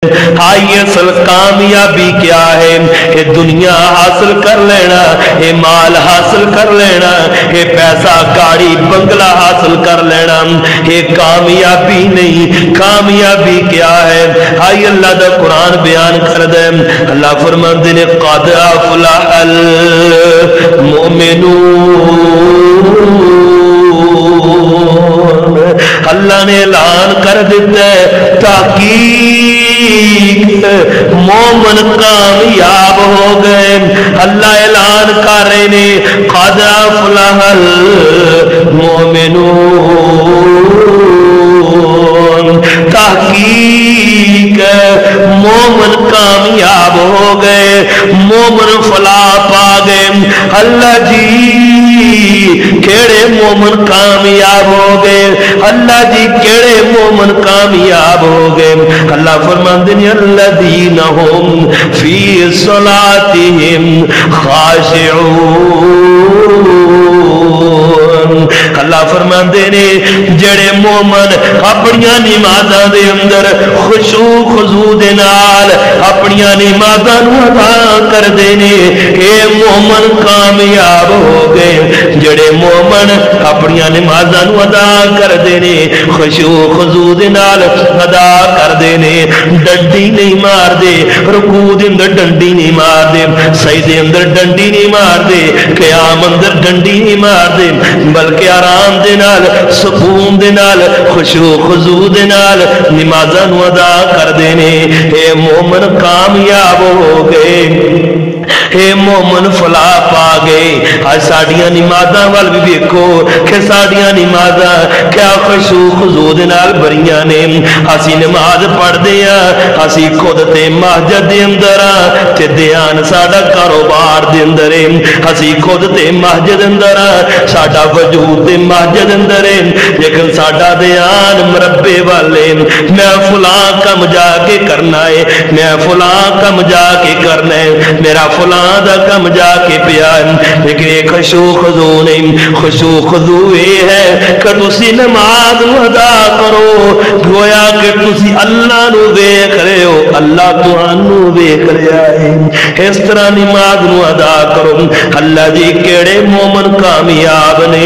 High اصل کامیابی کیا ہے؟ یہ دنیا حاصل کر لینا، یہ مال حاصل کر لینا، یہ پیسہ گاڑی بنگلہ حاصل کر لینا، یہ کامیابی نہیں۔ کامیابی کیا ہے؟ ہائی اللہ دا قرآن بیان کر دے، اللہ فرماندے نے قد افلح المؤمنون، اللہ نے اعلان کر دیتا ہے تحقیق مومن کامیاب ہو گئے۔ اللہ اعلان کر رہے نے قد افلح المؤمنون، تحقیق مومن کامیاب ہو گئے، مومن فلاح پا گئے۔ اللہ جی کیڑے مومن کامیاب ہو گئے؟ اللہ جی کیڑے مومن کامیاب ہو گئے؟ اللہ فرماندے نے الذین هم فی صلاتهم خاشعون، اللہ فرماندے نے جڑے مومن اپنی نمازاں دے اندر خشوع خضوع دے نال اپنی نمازاں نوں ادا کردے نے، اے مومن کامیاب ہو گئے۔ جڑے مومن اپنی نمازاں نوں ادا کردے نے، خشوع خضوع دے نال ادا کردے نے، ڈنڈی نہیں مار دے، رکوع دے اندر ڈنڈی نہیں مار دے، سجدے اندر ڈنڈی نہیں مار دے، قیام اندر ڈنڈی نہیں مار دے، بلکہ آرام دے نال سکون دے نال خشوع خضوع دے نال نمازاں نوں ادا کردے نے، اے مومن کامیاب ہو گئے، اے مومن فلاح پا گئے۔ آج ساڈیاں نمازاں وال بھی دیکھو کہ ساڈیاں نمازاں کیا خشوع خضوع دے نال بھریاں نے۔ اسی نماز پڑھدے ہاں، اسی خود تے مسجد دے اندر ہاں تے دھیان ساڈا کاروبار دے اندر ہے، اسی خود تے مسجد اندر ہاں، ساڈا وجود تے مسجد اندر ہے، لیکن ساڈا دھیان مربے والے، میں فلاں کم جا کے کرنا ہے، میں فلاں کم جا کے کرنا ہے، میرا فلاں دا کم جا کے پیا ہے، لیکن ایک خشوع خضوع نہیں۔ خشوع خضوع یہ ہے کہ تسی نماز ادا کرو گویا کہ تسی اللہ نو ویکھ رہے ہو، اللہ تانوں ویکھ رہا ہے، اس طرح نماز نو ادا کرو۔ اللہ جی کیڑے مومن کامیاب نے؟